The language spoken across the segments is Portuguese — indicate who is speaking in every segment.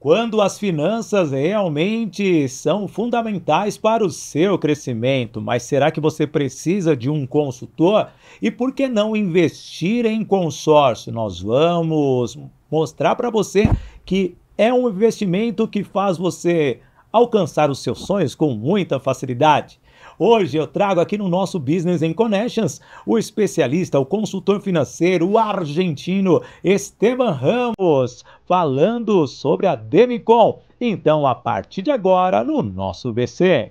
Speaker 1: Quando as finanças realmente são fundamentais para o seu crescimento, mas será que você precisa de um consultor? E por que não investir em consórcio? Nós vamos mostrar para você que é um investimento que faz você alcançar os seus sonhos com muita facilidade. Hoje eu trago aqui no nosso Business in Connections o especialista, o consultor financeiro, o argentino Esteban Ramos, falando sobre a Demicon. Então, a partir de agora, no nosso BC.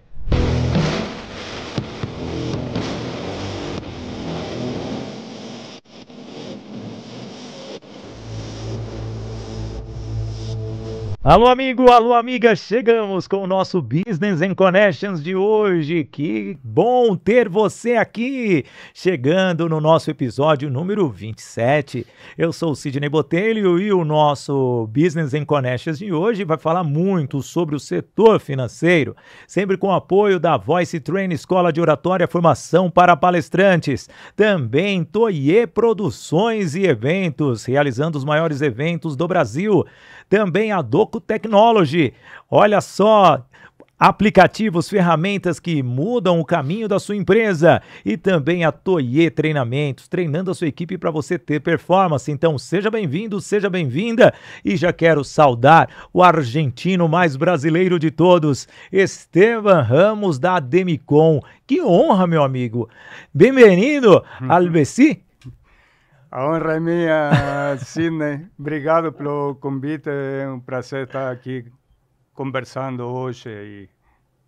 Speaker 1: Alô, amigo, alô, amiga, chegamos com o nosso Business and Connections de hoje. Que bom ter você aqui, chegando no nosso episódio número 27. Eu sou o Sidney Botelho e o nosso Business and Connections de hoje vai falar muito sobre o setor financeiro, sempre com o apoio da Voice Train Escola de Oratória Formação para Palestrantes. Também Toye Produções e Eventos, realizando os maiores eventos do Brasil. Também a Doco Technology, olha só, aplicativos, ferramentas que mudam o caminho da sua empresa. E também a Toye Treinamentos, treinando a sua equipe para você ter performance. Então seja bem-vindo, seja bem-vinda. E já quero saudar o argentino mais brasileiro de todos, Esteban Ramos da Demicon. Que honra, meu amigo. Bem-vindo ao BC.
Speaker 2: A honra é minha, Sidney. Obrigado pelo convite. É um prazer estar aqui conversando hoje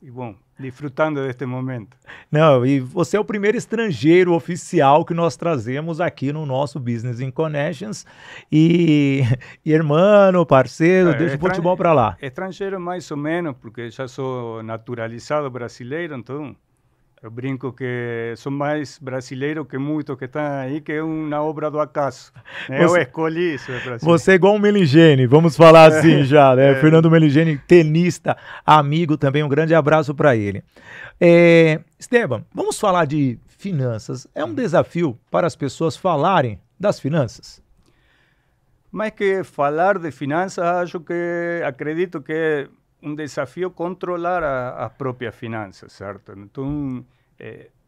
Speaker 2: e bom, desfrutando deste momento.
Speaker 1: Não, e você é o primeiro estrangeiro oficial que nós trazemos aqui no nosso Business in Connections. E irmão, parceiro, deixa o futebol para lá.
Speaker 2: Estrangeiro mais ou menos, porque já sou naturalizado brasileiro, então eu brinco que sou mais brasileiro que muitos que estão aí, que é uma obra do acaso. Né? Eu escolhi isso.
Speaker 1: Você é igual um Meligeni, vamos falar assim já, né? Fernando Meligeni, tenista, amigo também, um grande abraço para ele. Esteban, vamos falar de finanças. É um desafio para as pessoas falarem das finanças?
Speaker 2: Mais que falar de finanças, acredito que é um desafio controlar as próprias finanças, certo? Então,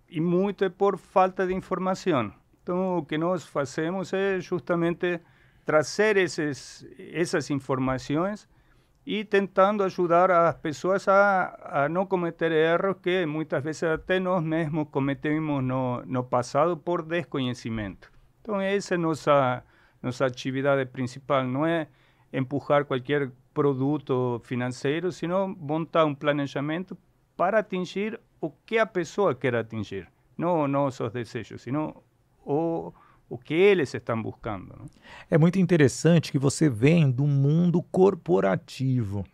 Speaker 2: e muito é por falta de informação. Então, o que nós fazemos é justamente trazer essas informações e tentando ajudar as pessoas a não cometer erros que muitas vezes até nós mesmos cometemos no passado por desconhecimento. Então, essa é nossa atividade principal, não é empurrar qualquer produto financeiro, sino montar um planejamento para atingir o que a pessoa quer atingir, não os seus desejos, sino o que eles estão buscando. Né?
Speaker 1: É muito interessante que você vem do mundo corporativo.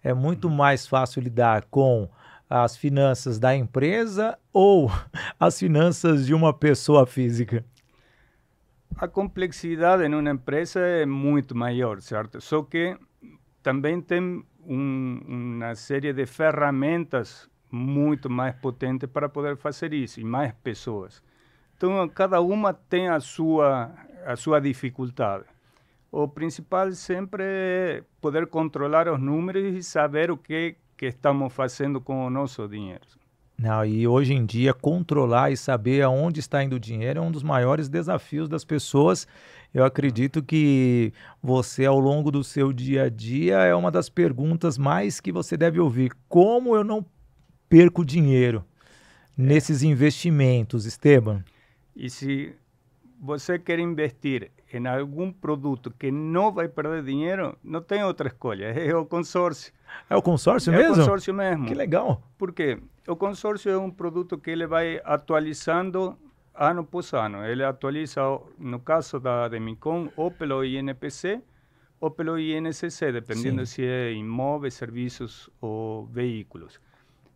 Speaker 1: É muito mais fácil lidar com as finanças da empresa ou as finanças de uma pessoa física?
Speaker 2: A complexidade em uma empresa é muito maior, certo? Só que também tem uma série de ferramentas muito mais potentes para poder fazer isso, e mais pessoas. Então, cada uma tem a sua dificuldade. O principal sempre é poder controlar os números e saber o que estamos fazendo com o nosso dinheiro.
Speaker 1: Não, e hoje em dia, controlar e saber aonde está indo o dinheiro é um dos maiores desafios das pessoas. Eu acredito que você, ao longo do seu dia a dia, é uma das perguntas mais que você deve ouvir. Como eu não perco dinheiro nesses investimentos, Esteban?
Speaker 2: E se você quer investir em algum produto que não vai perder dinheiro, não tem outra escolha, é o consórcio.
Speaker 1: É o consórcio mesmo?
Speaker 2: É o consórcio mesmo.
Speaker 1: Que legal.
Speaker 2: Por quê? O consórcio é um produto que ele vai atualizando ano após ano. Ele atualiza, no caso da Demicon, ou pelo INPC ou pelo INCC, dependendo se é imóveis, serviços ou veículos.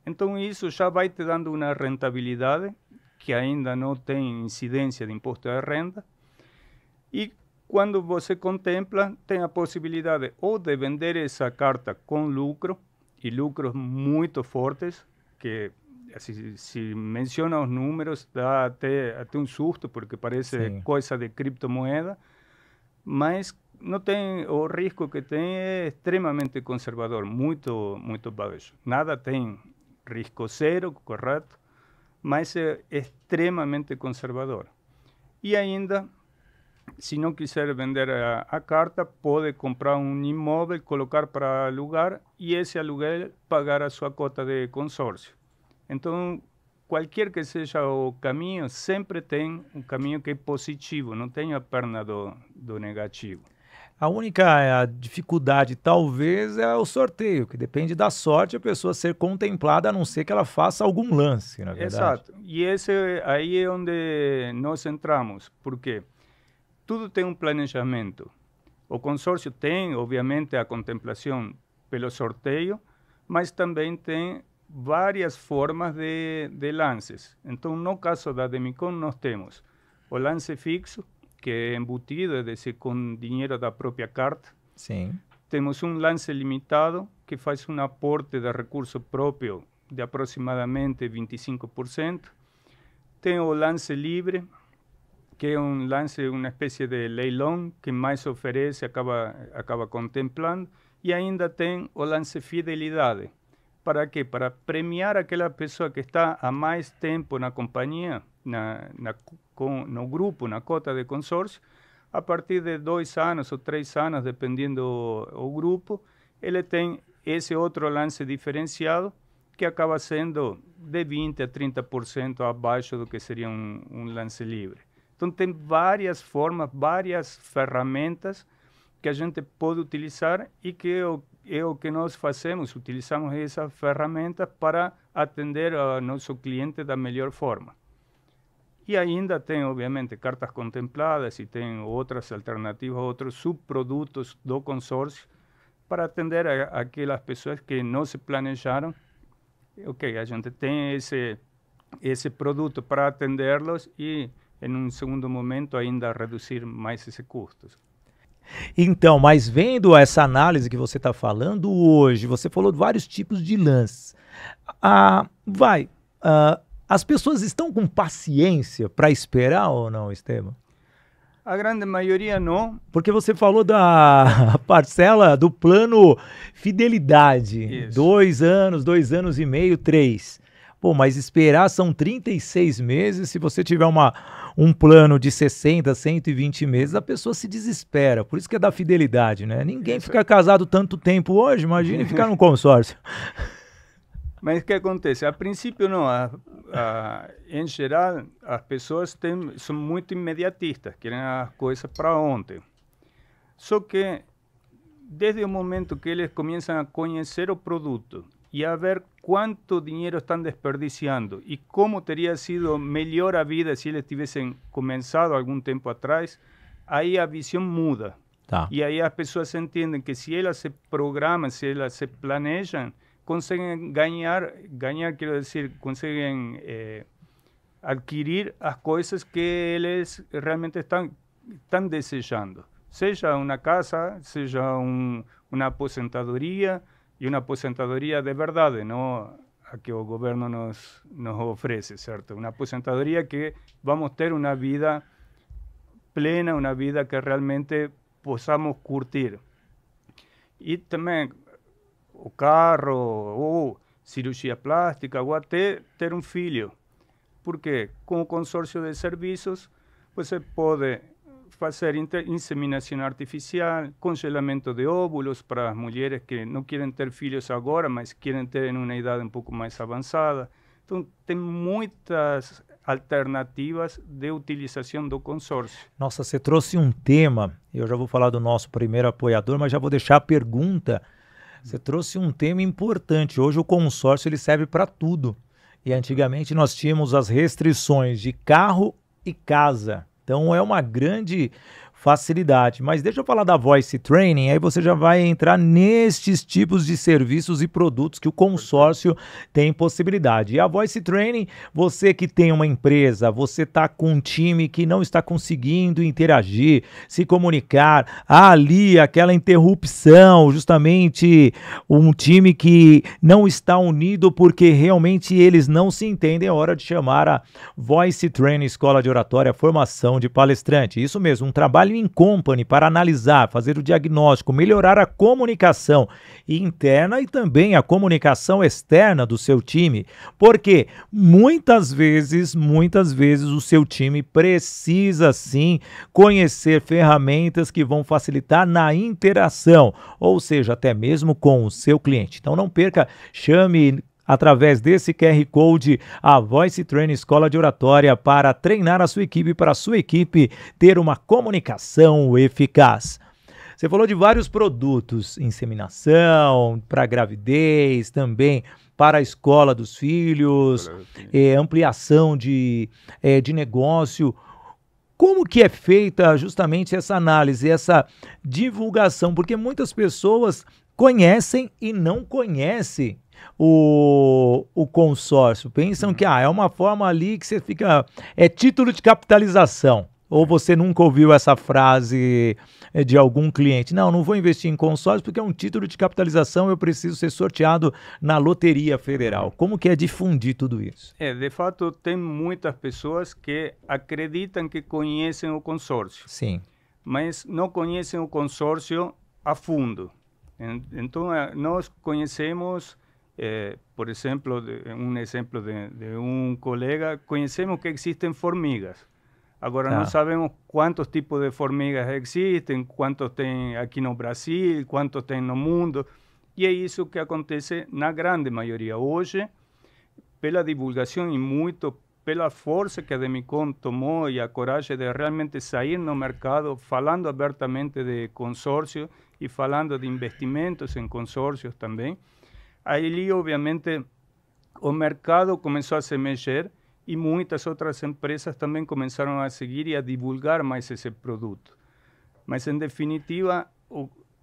Speaker 2: Então, isso já vai te dando uma rentabilidade que ainda não tem incidência de imposto de renda. E quando você contempla, tem a possibilidade ou de vender essa carta com lucro, e lucros muito fortes, que se menciona os números, dá até um susto, porque parece coisa de criptomoeda, mas não tem, o risco que tem é extremamente conservador, muito baixo. Nada tem risco zero, correto, mas é extremamente conservador. E ainda, se não quiser vender a carta, pode comprar um imóvel, colocar para alugar e esse aluguel pagar a sua cota de consórcio. Então, qualquer que seja o caminho, sempre tem um caminho que é positivo, não tem a perna do negativo.
Speaker 1: A única dificuldade, talvez, é o sorteio, que depende da sorte a pessoa ser contemplada, a não ser que ela faça algum lance, na verdade.
Speaker 2: Exato. E aí é onde nós entramos. Por quê? Tudo tem um planejamento. O consórcio tem, obviamente, a contemplação pelo sorteio, mas também tem várias formas de lances. Então, no caso da Demicon, nós temos o lance fixo, que é embutido, é decir, com dinheiro da própria carta.
Speaker 1: Sim.
Speaker 2: Temos um lance limitado, que faz um aporte de recurso próprio de aproximadamente 25%. Tem o lance livre, que é um lance, uma espécie de leilão, que mais oferece, acaba contemplando. E ainda tem o lance fidelidade. Para quê? Para premiar aquela pessoa que está há mais tempo na companhia, no grupo, na cota de consórcio. A partir de 2 anos ou 3 anos, dependendo do grupo, ele tem esse outro lance diferenciado, que acaba sendo de 20% a 30% abaixo do que seria um lance livre. Então, tem várias formas, várias ferramentas que a gente pode utilizar e que é o que nós fazemos, utilizamos essa ferramenta para atender ao nosso cliente da melhor forma. E ainda tem, obviamente, cartas contempladas e tem outras alternativas, outros subprodutos do consórcio para atender aquelas pessoas que não se planejaram. Ok, a gente tem esse produto para atendê-los e, em um segundo momento, ainda reduzir mais esses custos.
Speaker 1: Então, mas vendo essa análise que você está falando hoje, você falou de vários tipos de lances. As pessoas estão com paciência para esperar ou não, Esteban?
Speaker 2: A grande maioria não.
Speaker 1: Porque você falou da parcela do plano fidelidade.
Speaker 2: Isso.
Speaker 1: 2 anos, 2 anos e meio, 3. Pô, mas esperar são 36 meses. Se você tiver um plano de 60, 120 meses, a pessoa se desespera. Por isso que é da fidelidade, né? Ninguém fica casado tanto tempo hoje, imagine ficar num consórcio.
Speaker 2: Mas o que acontece? A princípio, não. Em geral, as pessoas são muito imediatistas, querem as coisas para ontem. Só que, desde o momento que eles começam a conhecer o produto e a ver quanto dinheiro estão desperdiciando e como teria sido melhor a vida se eles tivessem começado algum tempo atrás, aí a visão muda.
Speaker 1: Tá.
Speaker 2: E aí as pessoas entendem que se elas se programam, se elas se planejam, conseguem ganhar, quero dizer, conseguem adquirir as coisas que eles realmente estão desejando. Seja uma casa, seja uma aposentadoria, e uma aposentadoria de verdade, não a que o governo nos oferece, certo? Uma aposentadoria que vamos ter uma vida plena, uma vida que realmente possamos curtir. E também o carro, ou cirurgia plástica, ou até ter um filho. Porque com o consórcio de serviços, você pode fazer inseminação artificial, congelamento de óvulos para as mulheres que não querem ter filhos agora, mas querem ter em uma idade um pouco mais avançada. Então, tem muitas alternativas de utilização do consórcio.
Speaker 1: Nossa, você trouxe um tema, eu já vou falar do nosso primeiro apoiador, mas já vou deixar a pergunta. Você trouxe um tema importante. Hoje o consórcio ele serve para tudo. E antigamente nós tínhamos as restrições de carro e casa. Então é uma grande facilidade. Mas deixa eu falar da Voice Training, aí você já vai entrar nestes tipos de serviços e produtos que o consórcio tem possibilidade. E a Voice Training, você que tem uma empresa, você está com um time que não está conseguindo interagir, se comunicar, há ali aquela interrupção, justamente um time que não está unido porque realmente eles não se entendem, é hora de chamar a Voice Training Escola de Oratória, formação de palestrante. Isso mesmo, um trabalho trabalho em company para analisar, fazer o diagnóstico, melhorar a comunicação interna e também a comunicação externa do seu time, porque muitas vezes o seu time precisa sim conhecer ferramentas que vão facilitar na interação, ou seja, até mesmo com o seu cliente. Então não perca, chame através desse QR Code a Voice Training Escola de Oratória para treinar a sua equipe, para a sua equipe ter uma comunicação eficaz. Você falou de vários produtos, inseminação, para gravidez, também para a escola dos filhos, ampliação de negócio. Como que é feita justamente essa análise, essa divulgação? Porque muitas pessoas conhecem e não conhecem o consórcio. Pensam que é uma forma ali que você fica... É título de capitalização. Ou você nunca ouviu essa frase de algum cliente? Não vou investir em consórcio porque é um título de capitalização, eu preciso ser sorteado na Loteria Federal. Como que é difundir tudo isso?
Speaker 2: De fato, tem muitas pessoas que acreditam que conhecem o consórcio.
Speaker 1: Sim.
Speaker 2: Mas não conhecem o consórcio a fundo. Então, nós conhecemos, por exemplo, um exemplo de um colega, conhecemos que existem formigas. Agora, não sabemos quantos tipos de formigas existem, quantos tem aqui no Brasil, quantos tem no mundo. E é isso que acontece na grande maioria. Hoje, pela divulgação e muito pela força que a Demicon tomou e a coragem de realmente sair no mercado, falando abertamente de consórcio e falando de investimentos em consórcios também, aí, obviamente, o mercado começou a se mexer e muitas outras empresas também começaram a seguir e a divulgar mais esse produto. Mas, em definitiva,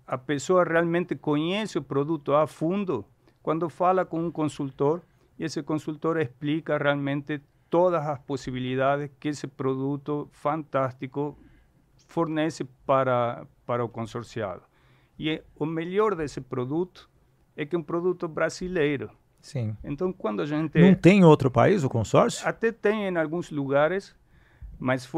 Speaker 2: a pessoa realmente conhece o produto a fundo quando fala com um consultor e esse consultor explica realmente todas as possibilidades que esse produto fantástico fornece para o consorciado. E o melhor desse produto é que é um produto brasileiro.
Speaker 1: Sim.
Speaker 2: Então, quando a gente...
Speaker 1: Não tem em outro país o consórcio?
Speaker 2: Até tem em alguns lugares, mas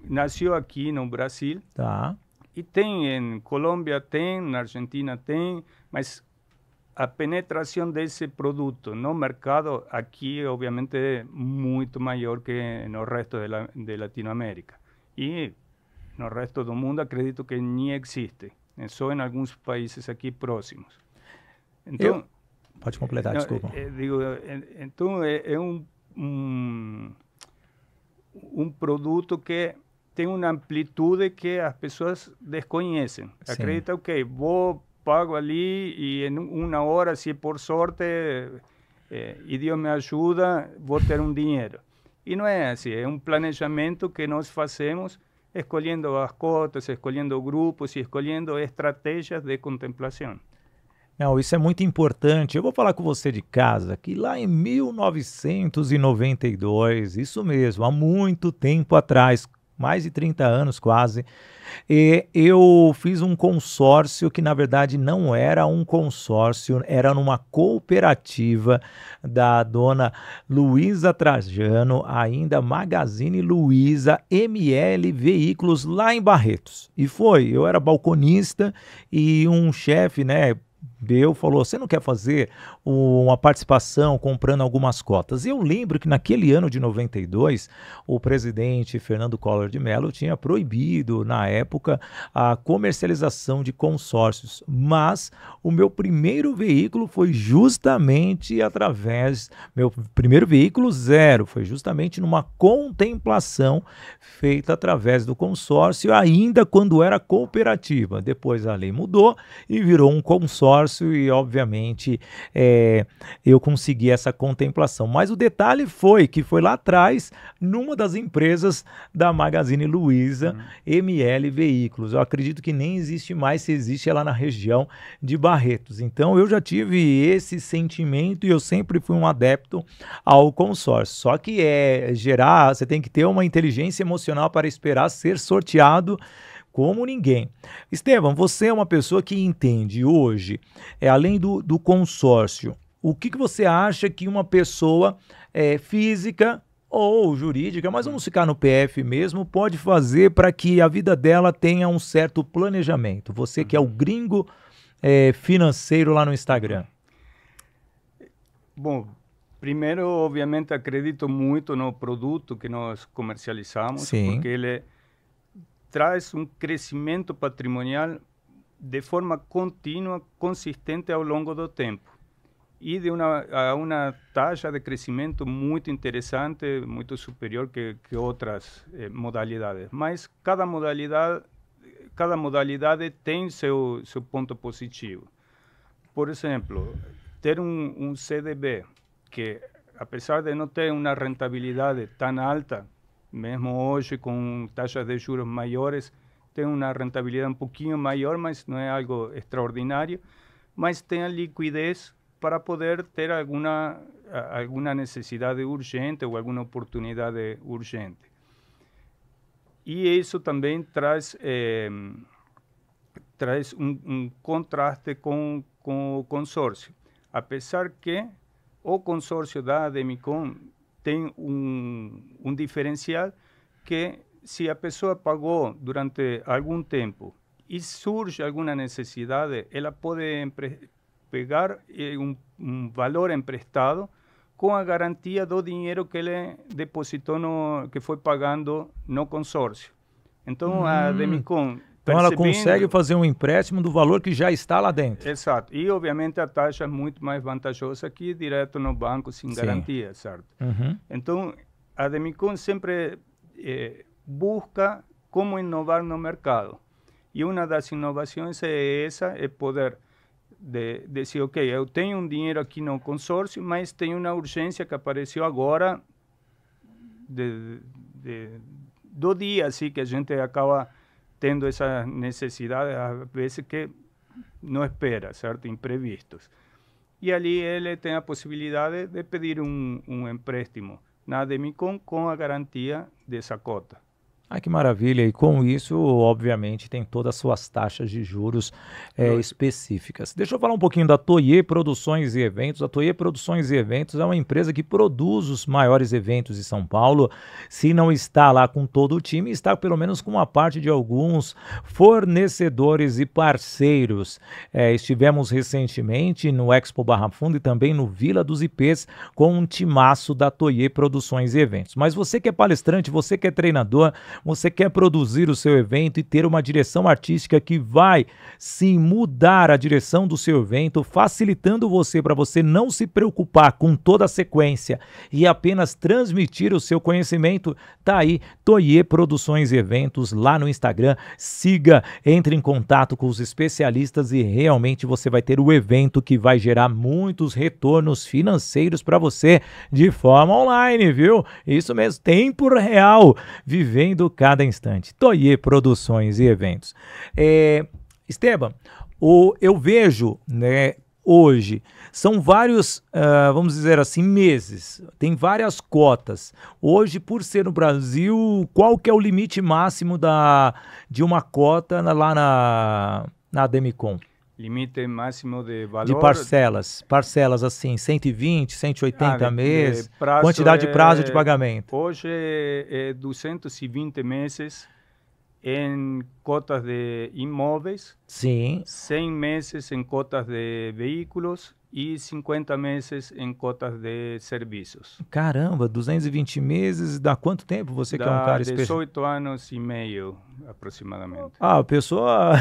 Speaker 2: nasceu aqui no Brasil.
Speaker 1: Tá.
Speaker 2: E tem em Colômbia, tem, na Argentina tem, mas a penetração desse produto no mercado aqui, obviamente, é muito maior que no resto de Latinoamérica. E no resto do mundo, acredito que nem existe. É só em alguns países aqui próximos. Então...
Speaker 1: Pode completar, desculpa.
Speaker 2: Então, é um produto que tem uma amplitude que as pessoas desconhecem.
Speaker 1: Sim.
Speaker 2: Acreditam, pago ali e em uma hora, se por sorte, e Deus me ajuda, vou ter um dinheiro. E não é assim, é um planejamento que nós fazemos escolhendo as cotas, escolhendo grupos e escolhendo estratégias de contemplação.
Speaker 1: Não, isso é muito importante. Eu vou falar com você de casa, que lá em 1992, isso mesmo, há muito tempo atrás, mais de 30 anos quase, eu fiz um consórcio que na verdade não era um consórcio, era numa cooperativa da dona Luísa Trajano, ainda Magazine Luiza ML Veículos lá em Barretos. E eu era balconista e um chefe, falou, você não quer fazer uma participação comprando algumas cotas? E eu lembro que naquele ano de 92, o presidente Fernando Collor de Mello tinha proibido, na época, a comercialização de consórcios. Mas o meu primeiro veículo foi justamente meu primeiro veículo zero, foi justamente numa contemplação feita através do consórcio, ainda quando era cooperativa. Depois a lei mudou e virou um consórcio e, obviamente, eu consegui essa contemplação. Mas o detalhe foi lá atrás, numa das empresas da Magazine Luiza, ML Veículos. Eu acredito que nem existe mais, se existe é lá na região de Barretos. Então, eu já tive esse sentimento e eu sempre fui um adepto ao consórcio. Só que você tem que ter uma inteligência emocional para esperar ser sorteado como ninguém. Estevam, você é uma pessoa que entende hoje, além do consórcio, o que você acha que uma pessoa física ou jurídica, mas vamos ficar no PF mesmo, pode fazer para que a vida dela tenha um certo planejamento? Você que é o gringo financeiro lá no Instagram.
Speaker 2: Bom, primeiro, obviamente, acredito muito no produto que nós comercializamos,
Speaker 1: Sim.
Speaker 2: porque ele traz um crescimento patrimonial de forma contínua, consistente ao longo do tempo. E de uma taxa de crescimento muito interessante, muito superior que outras modalidades. Mas cada modalidade tem seu ponto positivo. Por exemplo, ter um CDB que, apesar de não ter uma rentabilidade tão alta, mesmo hoje com taxas de juros maiores, tem uma rentabilidade um pouquinho maior, mas não é algo extraordinário, mas tem a liquidez para poder ter alguma necessidade urgente ou alguma oportunidade urgente. E isso também traz um contraste com o consórcio. Apesar que o consórcio da Ademicon tem um diferencial que, se a pessoa pagou durante algum tempo e surge alguma necessidade, ela pode pegar um valor emprestado com a garantia do dinheiro que ele depositou, que foi pagando no consórcio. Então, a Ademicon...
Speaker 1: Então ela consegue fazer um empréstimo do valor que já está lá dentro.
Speaker 2: Exato. E, obviamente, a taxa é muito mais vantajosa que direto no banco, sem garantia, certo? Então, a Ademicon sempre busca como inovar no mercado. E uma das inovações é essa, é poder dizer, ok, eu tenho um dinheiro aqui no consórcio, mas tenho uma urgência que apareceu agora, do dia, assim, que a gente acaba tendo essa necessidade, às vezes, que não espera, certo? Imprevistos. E ali ele tem a possibilidade de pedir um empréstimo na Ademicon com a garantia dessa cota.
Speaker 1: Ah, que maravilha! E com isso, obviamente, tem todas as suas taxas de juros específicas. Deixa eu falar um pouquinho da Toye Produções e Eventos. A Toye Produções e Eventos é uma empresa que produz os maiores eventos de São Paulo. Se não está lá com todo o time, está pelo menos com uma parte de alguns fornecedores e parceiros. Estivemos recentemente no Expo Barra Funda e também no Vila dos IPs com um timaço da Toye Produções e Eventos. Mas você que é palestrante, você que é treinador, você quer produzir o seu evento e ter uma direção artística que vai sim mudar a direção do seu evento, facilitando você para você não se preocupar com toda a sequência e apenas transmitir o seu conhecimento, tá aí Toye Produções e Eventos lá no Instagram. Siga, entre em contato com os especialistas e realmente você vai ter o evento que vai gerar muitos retornos financeiros para você de forma online, viu? Isso mesmo, tempo real, vivendo cada instante. Toye Produções e Eventos. Esteban, eu vejo, né, hoje, são vários, vamos dizer assim, meses, tem várias cotas. Hoje, por ser no Brasil, qual que é o limite máximo de uma cota lá na Ademicon?
Speaker 2: Limite máximo de valor?
Speaker 1: De parcelas assim, 120, 180 meses, quantidade de prazo de pagamento.
Speaker 2: Hoje é 220 meses em cotas de imóveis,
Speaker 1: sim,
Speaker 2: 100 meses em cotas de veículos e 50 meses em cotas de serviços.
Speaker 1: Caramba, 220 meses, dá quanto tempo você que é um cara especial?
Speaker 2: 18 anos e meio, aproximadamente.
Speaker 1: Ah, a pessoa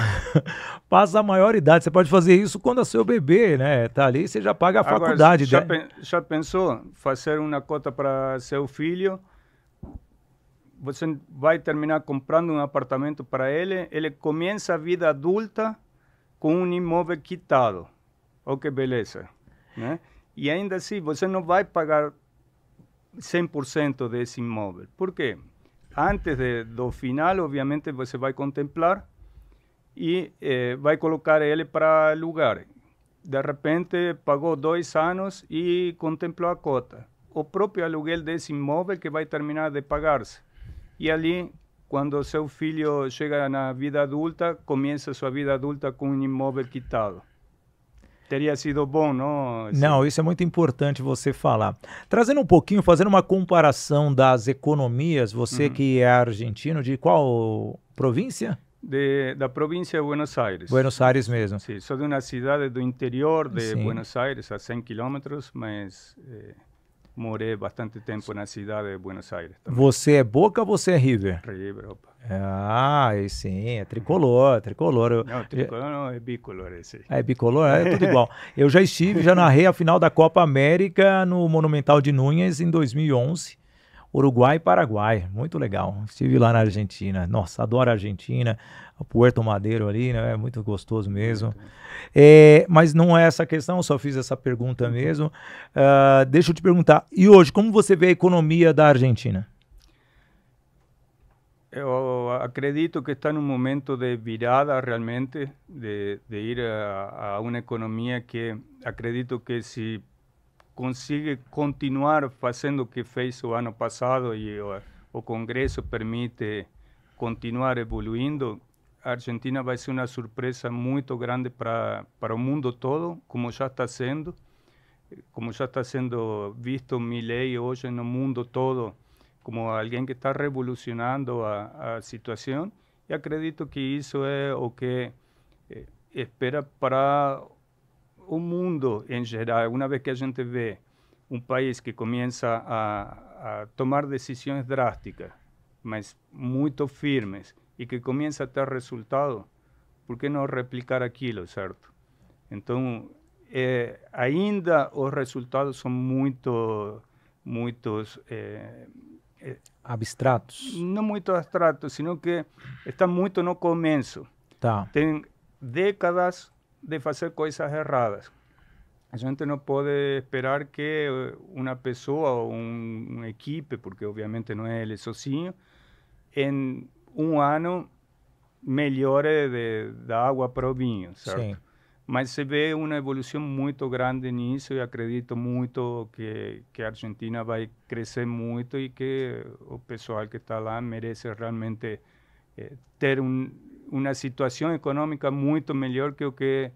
Speaker 1: passa a maior idade, você pode fazer isso quando é seu bebê, né? Tá ali, você já paga a faculdade.
Speaker 2: Já pensou fazer uma cota para seu filho? Você vai terminar comprando um apartamento para ele começa a vida adulta com um imóvel quitado. Oh, que beleza, né? E ainda assim, você não vai pagar 100% desse imóvel. Por quê? Antes do final, obviamente, você vai contemplar e vai colocar ele para alugar. De repente, pagou 2 anos e contemplou a cota. O próprio aluguel desse imóvel que vai terminar de pagar-se. E ali, quando seu filho chega na vida adulta, começa sua vida adulta com um imóvel quitado. teria sido bom, não?
Speaker 1: Não, isso é muito importante você falar. Trazendo um pouquinho, fazendo uma comparação das economias, você que é argentino, de qual província?
Speaker 2: Da província de Buenos Aires.
Speaker 1: Buenos Aires mesmo.
Speaker 2: Sim, sou de uma cidade do interior de
Speaker 1: Sim.
Speaker 2: Buenos Aires, a 100 quilômetros, mas morei bastante tempo na cidade de Buenos Aires também.
Speaker 1: Você é Boca ou você é River?
Speaker 2: River, opa.
Speaker 1: Ah, aí sim, é tricolor, tricolor.
Speaker 2: Não, tricolor não, é bicolor esse.
Speaker 1: É bicolor, é tudo igual. Eu já estive, já narrei a final da Copa América no Monumental de Núñez em 2011. Uruguai e Paraguai, muito legal. Estive lá na Argentina. Nossa, adoro a Argentina, o Puerto Madeiro ali, né? É muito gostoso mesmo. Mas não é essa a questão, eu só fiz essa pergunta mesmo. Deixa eu te perguntar, e hoje, como você vê a economia da Argentina?
Speaker 2: Eu acredito que está num momento de virada realmente, de ir a uma economia que acredito que se consegue continuar fazendo o que fez o ano passado e o Congresso permite continuar evoluindo, a Argentina vai ser uma surpresa muito grande para o mundo todo, como já está sendo visto Milei hoje no mundo todo como alguém que está revolucionando a situação, e acredito que isso é o que espera para o mundo em geral. Uma vez que a gente vê um país que começa a tomar decisões drásticas, mas muito firmes, e que começa a ter resultado, por que não replicar aquilo, certo? Então, ainda os resultados são muitos
Speaker 1: abstratos?
Speaker 2: Não muito abstratos, sino que está muito no começo.
Speaker 1: Tá.
Speaker 2: Tem décadas de fazer coisas erradas. A gente não pode esperar que uma pessoa ou uma equipe, porque obviamente não é ele sozinho, em um ano melhore da água para o vinho, certo?
Speaker 1: Sim.
Speaker 2: Mas se vê uma evolução muito grande nisso e acredito muito que a Argentina vai crescer muito e que o pessoal que está lá merece realmente ter uma situação econômica muito melhor que o que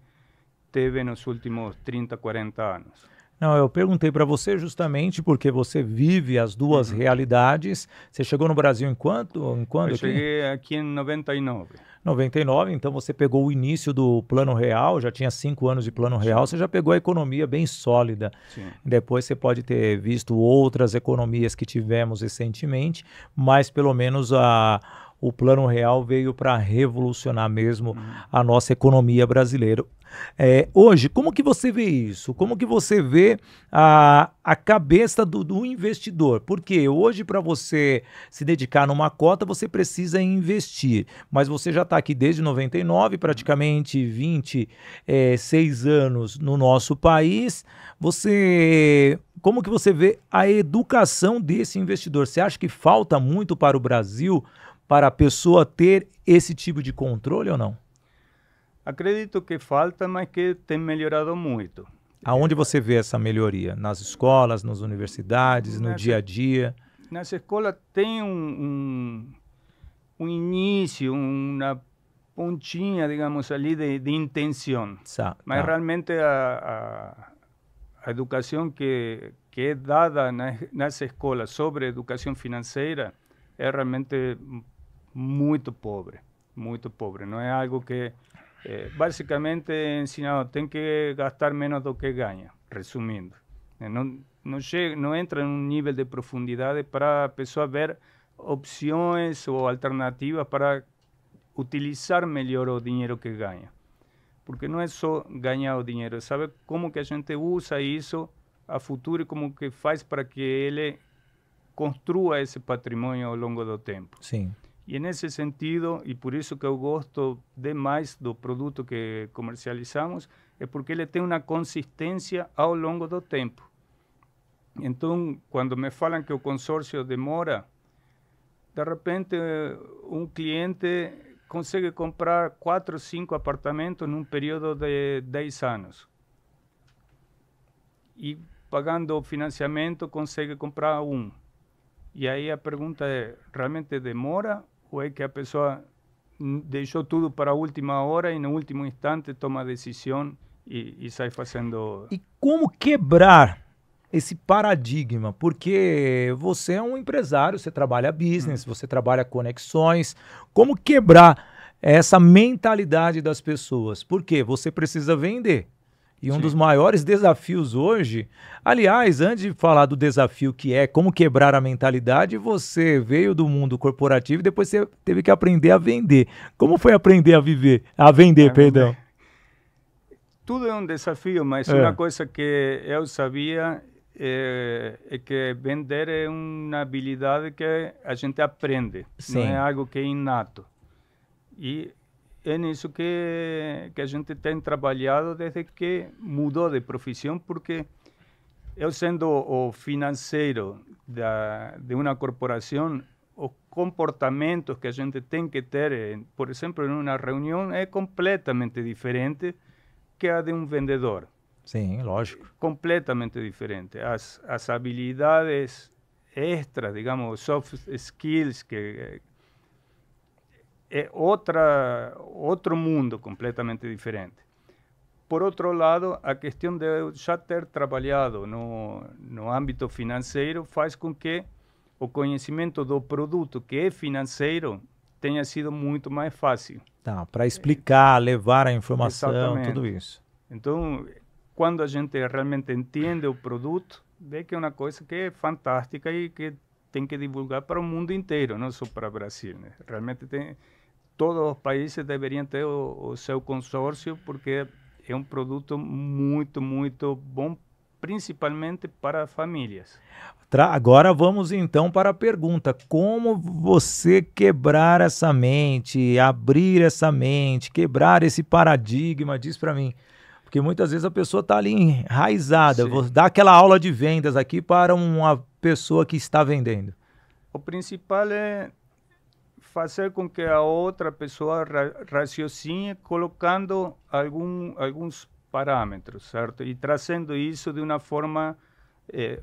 Speaker 2: teve nos últimos 30, 40 anos.
Speaker 1: Não, eu perguntei para você justamente porque você vive as duas realidades. Você chegou no Brasil em quando
Speaker 2: Eu cheguei aqui em 99.
Speaker 1: 99, então você pegou o início do Plano Real, já tinha 5 anos de Plano Real, você já pegou a economia bem sólida.
Speaker 2: Sim.
Speaker 1: Depois você pode ter visto outras economias que tivemos recentemente, mas pelo menos o Plano Real veio para revolucionar mesmo a nossa economia brasileira. Hoje, como que você vê isso? Como que você vê a cabeça do investidor? Porque hoje, para você se dedicar numa cota, você precisa investir. Mas você já está aqui desde 99, praticamente 26 anos no nosso país. Como que você vê a educação desse investidor? Você acha que falta muito para o Brasil para a pessoa ter esse tipo de controle ou não?
Speaker 2: Acredito que falta, mas que tem melhorado muito.
Speaker 1: Aonde você vê essa melhoria? Nas escolas, nas universidades, no dia a dia?
Speaker 2: Nas escolas tem um início, uma pontinha, digamos, ali de intenção. Mas realmente a educação que é dada nas escolas sobre educação financeira é realmente muito pobre, muito pobre. Não é algo que basicamente ensinado, tem que gastar menos do que ganha, resumindo. Não entra em um nível de profundidade para a pessoa ver opções ou alternativas para utilizar melhor o dinheiro que ganha. Porque não é só ganhar o dinheiro, é saber como que a gente usa isso a futuro e como que faz para que ele construa esse patrimônio ao longo do tempo.
Speaker 1: Sim.
Speaker 2: E nesse sentido, e por isso que eu gosto demais do produto que comercializamos, é porque ele tem uma consistência ao longo do tempo. Então, quando me falam que o consórcio demora, de repente um cliente consegue comprar 4 ou 5 apartamentos num período de 10 anos. E pagando o financiamento consegue comprar um. E aí a pergunta é, realmente demora ou é que a pessoa deixou tudo para a última hora e no último instante toma a decisão e sair fazendo...
Speaker 1: E como quebrar esse paradigma? Porque você é um empresário, você trabalha business, você trabalha conexões. Como quebrar essa mentalidade das pessoas? Porque você precisa vender. E um
Speaker 2: Sim.
Speaker 1: dos maiores desafios hoje, aliás, antes de falar do desafio que é como quebrar a mentalidade, você veio do mundo corporativo e depois você teve que aprender a vender. Como foi aprender a vender, perdão?
Speaker 2: Tudo é um desafio, mas uma coisa que eu sabia é que vender é uma habilidade que a gente aprende, não é algo que é inato. E é nisso que a gente tem trabalhado desde que mudou de profissão, porque eu sendo o financeiro de uma corporação, os comportamentos que a gente tem que ter, por exemplo, em uma reunião, é completamente diferente que a de um vendedor.
Speaker 1: Sim, lógico.
Speaker 2: Completamente diferente. As habilidades extras, digamos, soft skills, que é outro mundo completamente diferente. Por outro lado, a questão de eu já ter trabalhado no âmbito financeiro faz com que o conhecimento do produto que é financeiro tenha sido muito mais fácil.
Speaker 1: Tá, para explicar, levar a informação,
Speaker 2: Exatamente.
Speaker 1: tudo isso.
Speaker 2: Então, quando a gente realmente entende o produto, vê que é uma coisa que é fantástica e que tem que divulgar para o mundo inteiro, não só para o Brasil, né? Realmente todos os países deveriam ter o seu consórcio, porque é um produto muito, muito bom, principalmente para famílias.
Speaker 1: Agora vamos então para a pergunta: como você quebrar essa mente, abrir essa mente, quebrar esse paradigma? Diz para mim. Porque muitas vezes a pessoa está ali enraizada. Vou dar aquela aula de vendas aqui para uma pessoa que está vendendo.
Speaker 2: O principal é fazer com que a outra pessoa raciocine colocando alguns parâmetros, certo? E trazendo isso de uma forma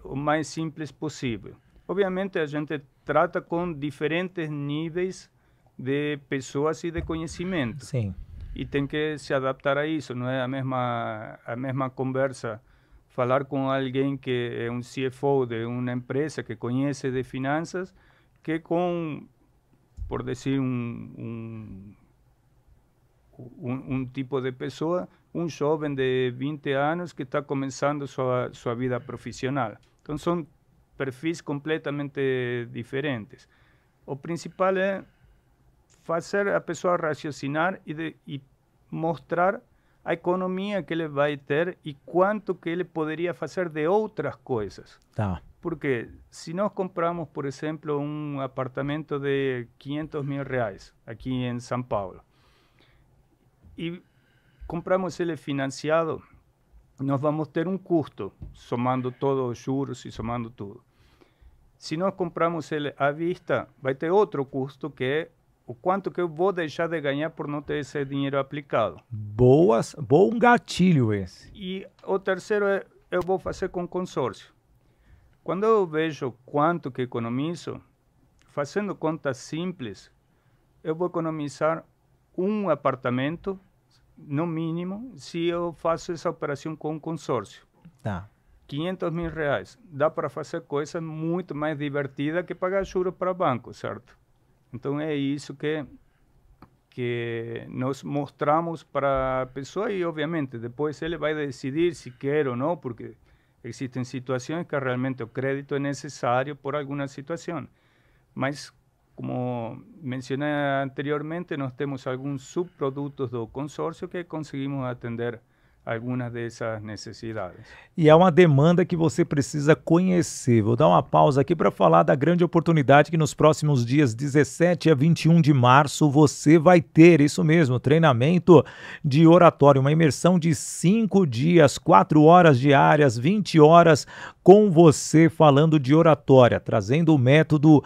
Speaker 2: o mais simples possível. Obviamente, a gente trata com diferentes níveis de pessoas e de conhecimento.
Speaker 1: Sim.
Speaker 2: E tem que se adaptar a isso, não é a mesma conversa falar com alguém que é um CFO de uma empresa que conhece de finanças que com, por dizer, um tipo de pessoa, um jovem de 20 anos que está começando sua vida profissional. Então, são perfis completamente diferentes. O principal é fazer a pessoa raciocinar e mostrar a economia que ele vai ter e quanto que ele poderia fazer de outras coisas.
Speaker 1: Tá.
Speaker 2: Porque se nós compramos, por exemplo, um apartamento de 500 mil reais aqui em São Paulo e compramos ele financiado, nós vamos ter um custo, somando todos os juros e somando tudo. Se nós compramos ele à vista, vai ter outro custo, que é o quanto que eu vou deixar de ganhar por não ter esse dinheiro aplicado.
Speaker 1: Bom gatilho esse.
Speaker 2: E o terceiro é, eu vou fazer com consórcio. Quando eu vejo quanto que economizo, fazendo contas simples, eu vou economizar um apartamento, no mínimo, se eu faço essa operação com consórcio.
Speaker 1: Tá.
Speaker 2: 500 mil reais. Dá para fazer coisa muito mais divertida que pagar juros para o banco, certo? Então é isso que nós mostramos para a pessoa e, obviamente, depois ele vai decidir se quer ou não, porque existem situações que realmente o crédito é necessário por alguma situação. Mas, como mencionei anteriormente, nós temos alguns subprodutos do consórcio que conseguimos atender algumas dessas necessidades.
Speaker 1: E é uma demanda que você precisa conhecer. Vou dar uma pausa aqui para falar da grande oportunidade que nos próximos dias 17 a 21 de março você vai ter, isso mesmo, treinamento de oratório, uma imersão de 5 dias, 4 horas diárias, 20 horas com você falando de oratória, trazendo o método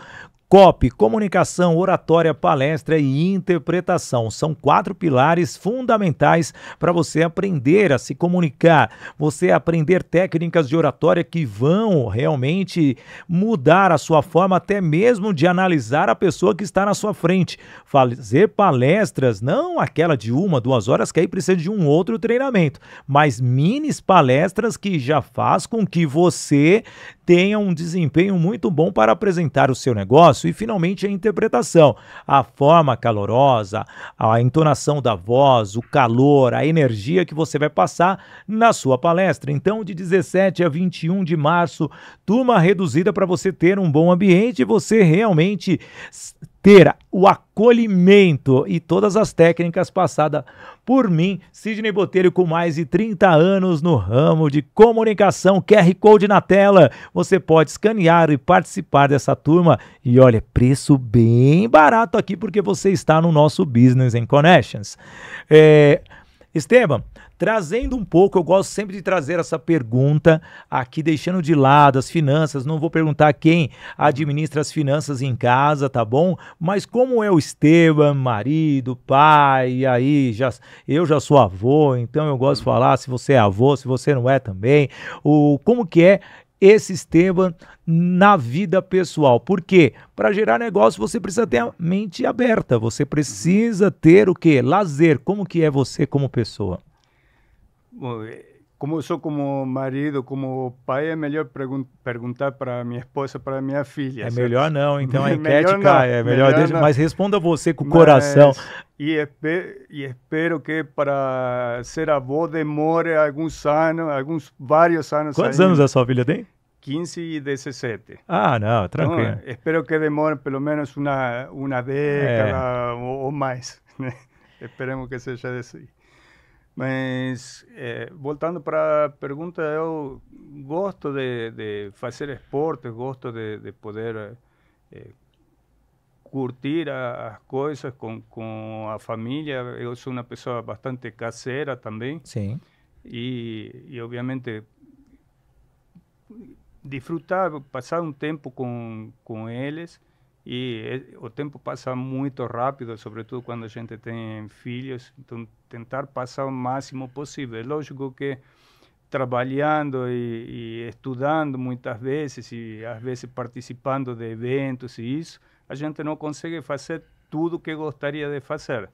Speaker 1: Copy, comunicação, oratória, palestra e interpretação. São 4 pilares fundamentais para você aprender a se comunicar, você aprender técnicas de oratória que vão realmente mudar a sua forma até mesmo de analisar a pessoa que está na sua frente. Fazer palestras, não aquela de 1, 2 horas, que aí precisa de um outro treinamento, mas minis palestras que já faz com que você tenha um desempenho muito bom para apresentar o seu negócio. E finalmente a interpretação, a forma calorosa, a entonação da voz, o calor, a energia que você vai passar na sua palestra. Então, de 17 a 21 de março, turma reduzida para você ter um bom ambiente e você realmente ter o acolhimento e todas as técnicas passadas por mim, Sidney Botelho, com mais de 30 anos no ramo de comunicação. QR Code na tela, você pode escanear e participar dessa turma. E olha, preço bem barato aqui, porque você está no nosso Business and Connections. Esteban, trazendo um pouco, eu gosto sempre de trazer essa pergunta aqui, deixando de lado as finanças. Não vou perguntar quem administra as finanças em casa, tá bom? Mas como é o Esteban, marido, pai, e aí eu já sou avô, então eu gosto de falar se você é avô, se você não é também, como que é esse Esteban na vida pessoal. Por quê? Para gerar negócio você precisa ter a mente aberta, você precisa ter o quê? Lazer. Como que é você como pessoa?
Speaker 2: Bom, como eu sou como marido, como pai, é melhor perguntar para minha esposa, para minha filha.
Speaker 1: É
Speaker 2: certo?
Speaker 1: melhor não, então a enquete
Speaker 2: não,
Speaker 1: cai, é melhor deixa, mas responda você com o coração.
Speaker 2: E espero que para ser avô demore vários anos.
Speaker 1: Quantos anos a sua filha tem?
Speaker 2: 15 e 17.
Speaker 1: Ah, não, tranquilo.
Speaker 2: Então, espero que demore pelo menos uma década ou mais. Né? Esperemos que seja assim. Mas, voltando para a pergunta, eu gosto de fazer esporte, gosto de poder curtir as coisas com a família. Eu sou uma pessoa bastante caseira também.
Speaker 1: Sim.
Speaker 2: E obviamente, disfrutar, passar um tempo com eles. E o tempo passa muito rápido, sobretudo quando a gente tem filhos. Então, tentar passar o máximo possível. É lógico que trabalhando e estudando muitas vezes, e às vezes participando de eventos e isso, a gente não consegue fazer tudo o que gostaria de fazer.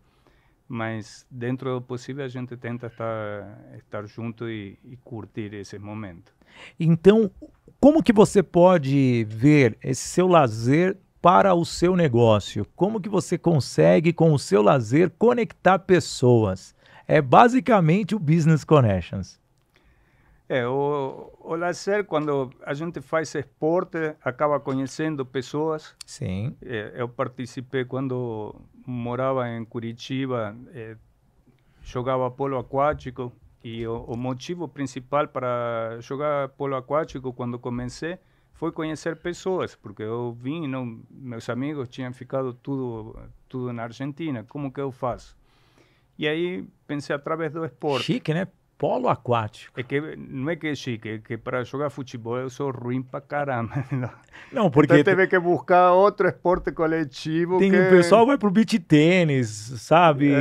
Speaker 2: Mas, dentro do possível, a gente tenta estar junto e curtir esse momento.
Speaker 1: Então, como que você pode ver esse seu lazer para o seu negócio? Como que você consegue, com o seu lazer, conectar pessoas? É basicamente o Business Connections.
Speaker 2: O lazer, quando a gente faz esporte, acaba conhecendo pessoas.
Speaker 1: Sim.
Speaker 2: Eu participei quando morava em Curitiba, jogava polo aquático, e o motivo principal para jogar polo aquático quando comecei foi conhecer pessoas, porque eu vim, meus amigos tinham ficado tudo na Argentina, como que eu faço? E aí pensei através do esporte.
Speaker 1: Chique, né? Polo aquático.
Speaker 2: Não é que é chique, é que para jogar futebol eu sou ruim pra caramba.
Speaker 1: Não, porque
Speaker 2: então teve que buscar outro esporte coletivo.
Speaker 1: O pessoal vai pro beach tênis, sabe?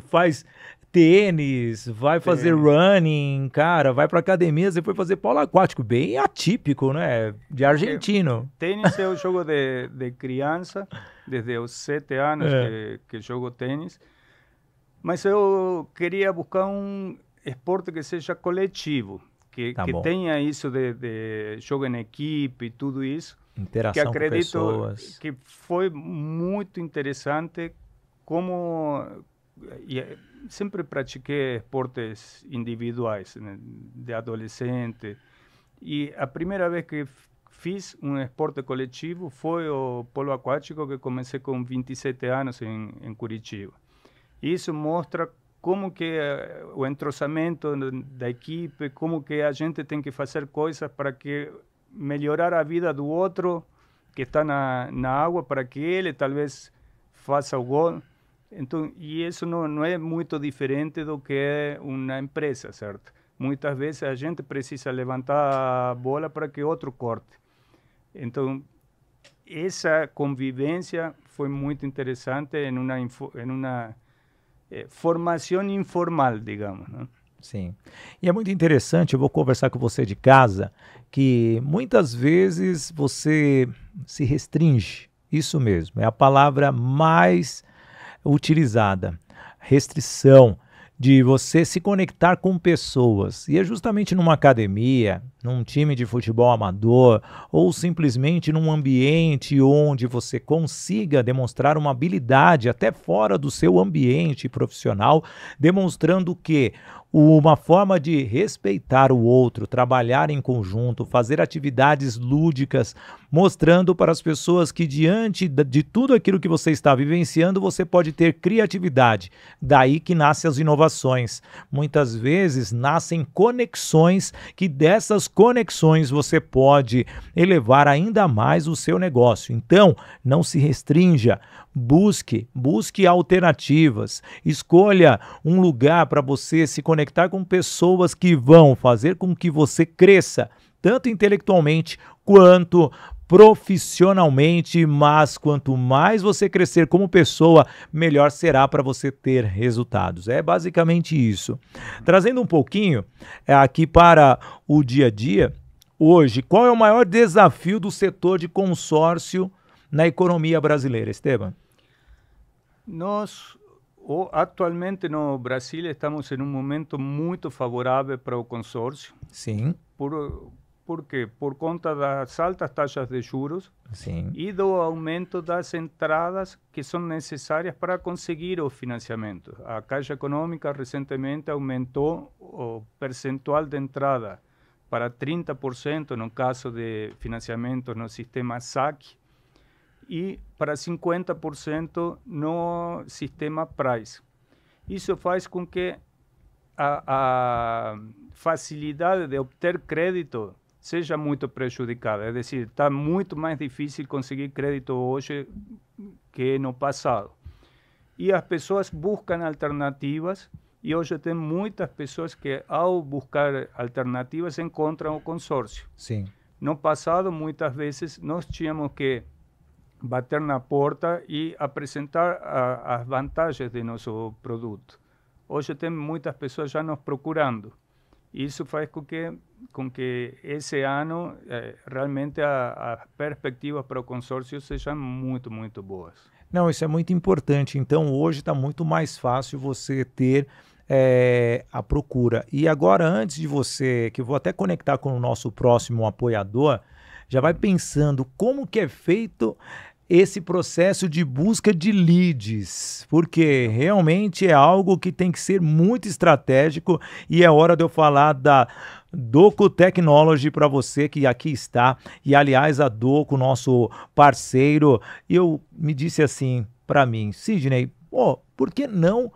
Speaker 1: Faz tênis, vai fazer running, cara, vai pra academia, você foi fazer polo aquático, bem atípico, né? De argentino.
Speaker 2: Tênis é o jogo de criança, desde os 7 anos que jogo tênis, mas eu queria buscar um esporte que seja coletivo, que tenha isso de jogo em equipe e tudo isso.
Speaker 1: Interação
Speaker 2: que acredito
Speaker 1: com pessoas.
Speaker 2: Que foi muito interessante sempre pratiquei esportes individuais, né, de adolescente, e a primeira vez que fiz um esporte coletivo foi o polo aquático, que comecei com 27 anos em Curitiba. Isso mostra como que o entrosamento da equipe, como que a gente tem que fazer coisas para que melhorar a vida do outro que está na água, para que ele talvez faça o gol. Então, e isso não é muito diferente do que é uma empresa, certo? Muitas vezes a gente precisa levantar a bola para que outro corte. Então, essa convivência foi muito interessante em uma formação informal, digamos, né?
Speaker 1: Sim. E é muito interessante, eu vou conversar com você de casa, que muitas vezes você se restringe. Isso mesmo, é a palavra mais utilizada. Restrição, de você se conectar com pessoas. E é justamente numa academia, num time de futebol amador, ou simplesmente num ambiente onde você consiga demonstrar uma habilidade até fora do seu ambiente profissional, demonstrando que uma forma de respeitar o outro, trabalhar em conjunto, fazer atividades lúdicas, mostrando para as pessoas que diante de tudo aquilo que você está vivenciando, você pode ter criatividade. Daí que nascem as inovações. Muitas vezes nascem conexões, que dessas conexões você pode elevar ainda mais o seu negócio. Então, não se restrinja. Busque alternativas, escolha um lugar para você se conectar com pessoas que vão fazer com que você cresça, tanto intelectualmente quanto profissionalmente, mas quanto mais você crescer como pessoa, melhor será para você ter resultados. É basicamente isso. Trazendo um pouquinho aqui para o dia a dia, hoje, qual é o maior desafio do setor de consórcio na economia brasileira, Esteban?
Speaker 2: Nós, atualmente no Brasil, estamos em um momento muito favorável para o consórcio.
Speaker 1: Sim.
Speaker 2: Por quê? Por conta das altas taxas de juros.
Speaker 1: Sim.
Speaker 2: E do aumento das entradas que são necessárias para conseguir o financiamento. A Caixa Econômica recentemente aumentou o percentual de entrada para 30% no caso de financiamento no sistema SAC e para 50% no sistema PRAIS. Isso faz com que a facilidade de obter crédito seja muito prejudicada. É decir, está muito mais difícil conseguir crédito hoje que no passado. E as pessoas buscam alternativas, e hoje tem muitas pessoas que, ao buscar alternativas, encontram o consórcio.
Speaker 1: Sim.
Speaker 2: No passado, muitas vezes, nós tínhamos que bater na porta e apresentar as vantagens de nosso produto. Hoje tem muitas pessoas já nos procurando. Isso faz com que esse ano realmente as perspectivas para o consórcio sejam muito, muito boas.
Speaker 1: Não, isso é muito importante. Então, hoje está muito mais fácil você ter a procura. E agora, antes de você, que eu vou até conectar com o nosso próximo apoiador, já vai pensando como que é feito esse processo de busca de leads, porque realmente é algo que tem que ser muito estratégico, e é hora de eu falar da Doco Technology para você que aqui está. E aliás, a Doco, nosso parceiro, me disse assim para mim: Sidney, por que não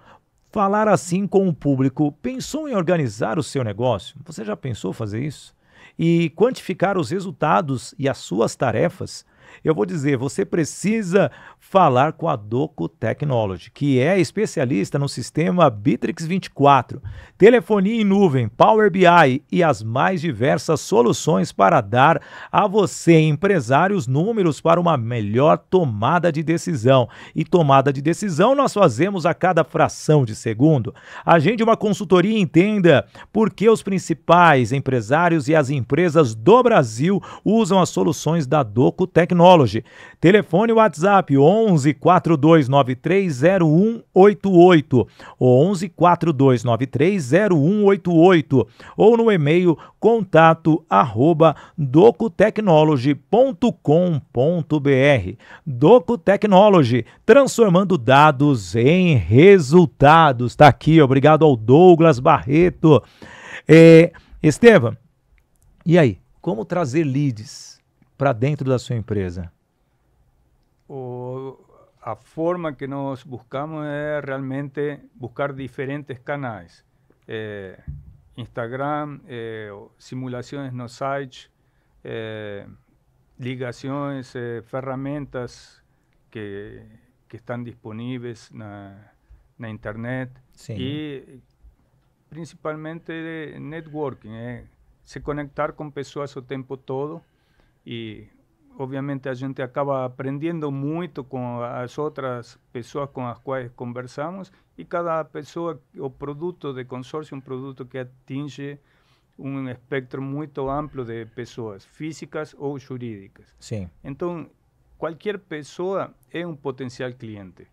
Speaker 1: falar assim com o público? Pensou em organizar o seu negócio? Você já pensou fazer isso? E quantificar os resultados e as suas tarefas? Eu vou dizer, você precisa falar com a Doco Technology, que é especialista no sistema Bitrix 24, telefonia em nuvem, Power BI e as mais diversas soluções para dar a você, empresário, os números para uma melhor tomada de decisão. E tomada de decisão nós fazemos a cada fração de segundo. Agende uma consultoria e entenda por que os principais empresários e as empresas do Brasil usam as soluções da Doco Technology. Telefone WhatsApp 11 4293 0188, 11 4293 0188, ou no e-mail contato@docotechnology.com.br. Doco Technology, transformando dados em resultados. Tá aqui, obrigado ao Douglas Barreto. Esteban, e aí, como trazer leads para dentro da sua empresa?
Speaker 2: A forma que nós buscamos é realmente buscar diferentes canais. Instagram, simulações no site, ligações, ferramentas que estão disponíveis na internet.
Speaker 1: Sim.
Speaker 2: E principalmente networking, se conectar com pessoas o tempo todo. E obviamente a gente acaba aprendendo muito com as outras pessoas com as quais conversamos, e cada pessoa, o produto de consórcio é um produto que atinge um espectro muito amplo de pessoas, físicas ou jurídicas.
Speaker 1: Sim.
Speaker 2: Então, qualquer pessoa é um potencial cliente.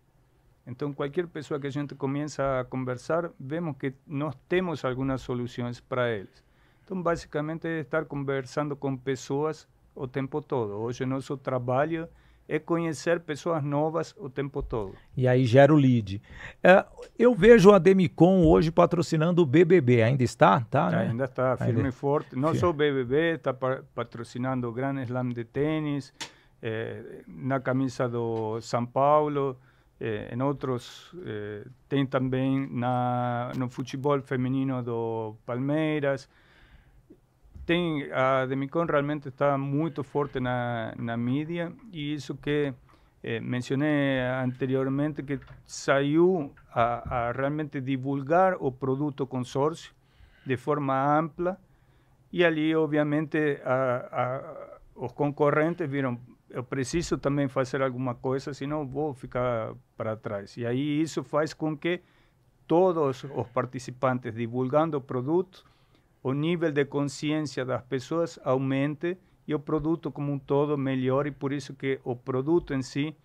Speaker 2: Então, qualquer pessoa que a gente começa a conversar, vemos que nós temos algumas soluções para eles. Então, basicamente, é estar conversando com pessoas o tempo todo. Hoje, nosso trabalho é conhecer pessoas novas o tempo todo.
Speaker 1: E aí gera o lead. Eu vejo a Demicon hoje patrocinando o BBB. Ainda está? Tá, né?
Speaker 2: Ainda está firme e forte. Não só o BBB, está patrocinando o Grand Slam de tênis, na camisa do São Paulo, em outros, tem também no futebol feminino do Palmeiras. A Demicon realmente está muito forte na mídia, e isso que mencionei anteriormente, que saiu a realmente divulgar o produto consórcio de forma ampla, e ali, obviamente, os concorrentes viram: eu preciso também fazer alguma coisa, senão vou ficar para trás. E aí isso faz com que todos os participantes divulgando o produto, o nível de consciência das pessoas aumente e o produto como um todo melhore, e por isso que o produto em si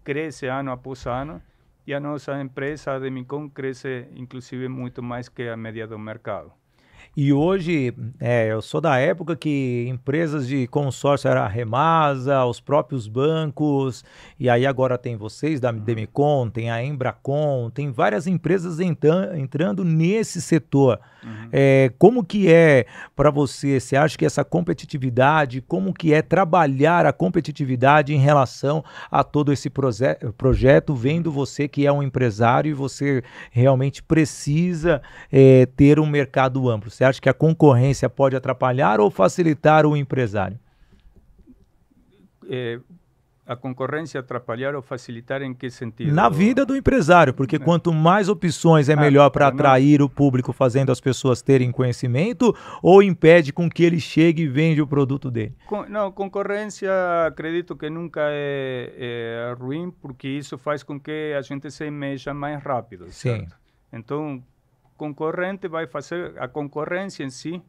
Speaker 2: cresce ano após ano, e a nossa empresa, a Demicon, cresce inclusive muito mais que a média do mercado.
Speaker 1: E hoje, eu sou da época que empresas de consórcio era a Remasa, os próprios bancos, e aí agora tem vocês da Demicon, tem a Embracon, tem várias empresas entrando nesse setor. Como que é para você? Você acha que essa competitividade, como que é trabalhar a competitividade em relação a todo esse projeto, vendo você que é um empresário e você realmente precisa ter um mercado amplo? Você acha que a concorrência pode atrapalhar ou facilitar o empresário?
Speaker 2: A concorrência atrapalhar ou facilitar em que sentido?
Speaker 1: Na vida do empresário, porque quanto mais opções é melhor para atrair o público, fazendo as pessoas terem conhecimento, ou impede com que ele chegue e vende o produto dele?
Speaker 2: Não, concorrência acredito que nunca é ruim, porque isso faz com que a gente se mexa mais rápido.
Speaker 1: Sim.
Speaker 2: Certo? Então, concorrente vai fazer, a concorrência em si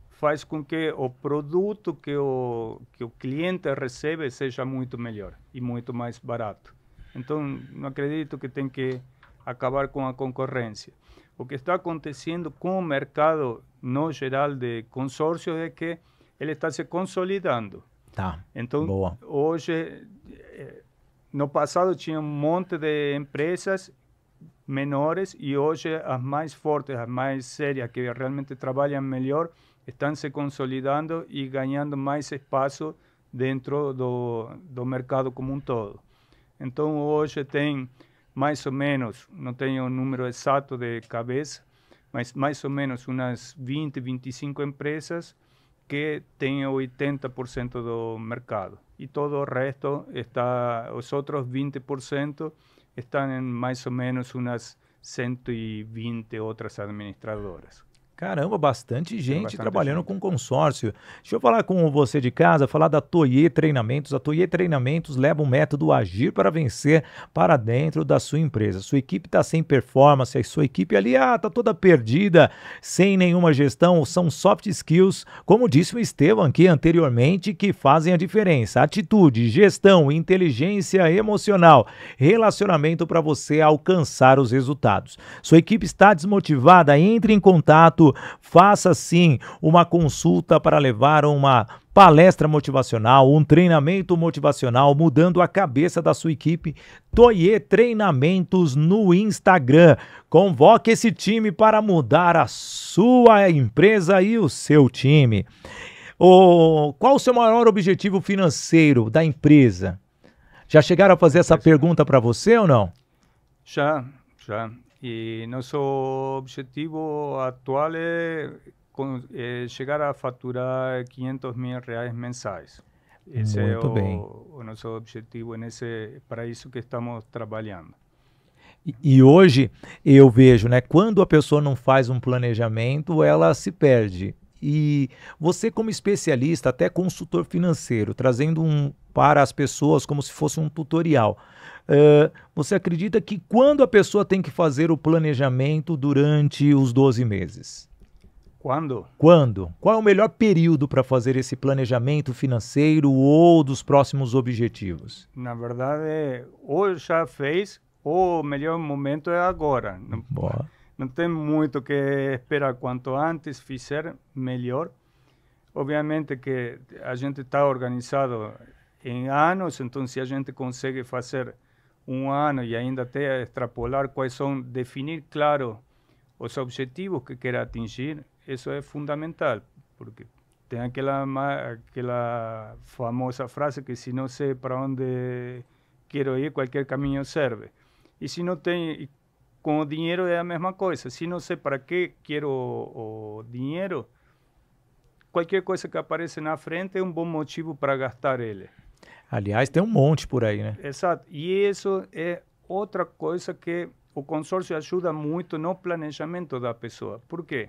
Speaker 2: faz com que o produto que o cliente recebe seja muito melhor e muito mais barato. Então, não acredito que tem que acabar com a concorrência. O que está acontecendo com o mercado no geral de consórcio é que ele está se consolidando.
Speaker 1: Tá.
Speaker 2: Então,
Speaker 1: boa.
Speaker 2: Hoje, no passado tinha um monte de empresas menores, e hoje as mais fortes, as mais sérias, que realmente trabalham melhor, estão se consolidando e ganhando mais espaço dentro do mercado como um todo. Então, hoje tem mais ou menos, não tenho o número exato de cabeça, mas mais ou menos umas 20, 25 empresas que têm 80% do mercado. E todo o resto, os outros 20%, estão em mais ou menos umas 120 outras administradoras.
Speaker 1: Caramba, bastante gente trabalhando com consórcio. Deixa eu falar com você de casa, falar da Toye Treinamentos. A Toye Treinamentos leva o método Agir para Vencer para dentro da sua empresa. Sua equipe está sem performance, a sua equipe ali está toda perdida, sem nenhuma gestão. São soft skills, como disse o Estevam aqui anteriormente, que fazem a diferença. Atitude, gestão, inteligência emocional, relacionamento para você alcançar os resultados. Sua equipe está desmotivada? Entre em contato. Faça sim uma consulta para levar uma palestra motivacional, um treinamento motivacional, mudando a cabeça da sua equipe. Toye Treinamentos no Instagram. Convoque esse time para mudar a sua empresa e o seu time. Qual o seu maior objetivo financeiro da empresa? Já chegaram a fazer essa pergunta para você ou não?
Speaker 2: Já. E nosso objetivo atual é chegar a faturar R$500 mil mensais. Esse
Speaker 1: Muito bem.
Speaker 2: O nosso objetivo, para isso que estamos trabalhando.
Speaker 1: E hoje eu vejo, né, quando a pessoa não faz um planejamento, ela se perde. E você como especialista, até consultor financeiro, trazendo para as pessoas como se fosse um tutorial, você acredita que quando a pessoa tem que fazer o planejamento durante os 12 meses?
Speaker 2: Quando?
Speaker 1: Quando? Qual é o melhor período para fazer esse planejamento financeiro ou dos próximos objetivos?
Speaker 2: Na verdade, ou já fez, ou o melhor momento é agora.
Speaker 1: Boa.
Speaker 2: Não tem muito que esperar. Quanto antes fizer, melhor. Obviamente que a gente está organizado em anos, então se a gente consegue fazer um ano e ainda até extrapolar quais são, definir claro os objetivos que quer atingir, isso é fundamental, porque tem aquela famosa frase que se não sei para onde quero ir, qualquer caminho serve. E se não tem, com o dinheiro é a mesma coisa. Se não sei para que quero o dinheiro, qualquer coisa que aparece na frente é um bom motivo para gastar ele.
Speaker 1: Aliás, tem um monte por aí, né?
Speaker 2: Exato. E isso é outra coisa que o consórcio ajuda muito no planejamento da pessoa. Por quê?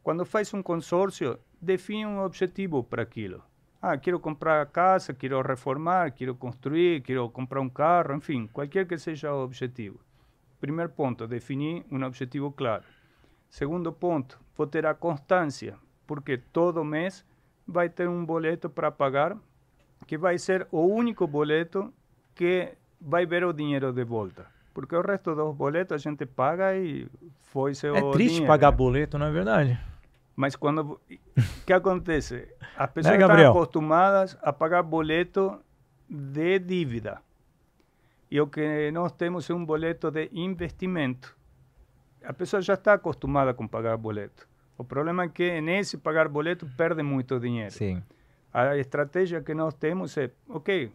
Speaker 2: Quando faz um consórcio, define um objetivo para aquilo. Quero comprar a casa, quero reformar, quero construir, quero comprar um carro, enfim, qualquer que seja o objetivo. Primeiro ponto, definir um objetivo claro. Segundo ponto, vou ter a constância, porque todo mês vai ter um boleto para pagar, que vai ser o único boleto que vai ver o dinheiro de volta. Porque o resto dos boletos a gente paga e foi seu dinheiro.
Speaker 1: É triste pagar boleto, não é verdade?
Speaker 2: Mas quando... O que acontece? As pessoas estão acostumadas a pagar boleto de dívida. E o que nós temos é um boleto de investimento. A pessoa já está acostumada com pagar boleto. O problema é que nesse pagar boleto perde muito dinheiro.
Speaker 1: Sim.
Speaker 2: A estratégia que nós temos é, ok,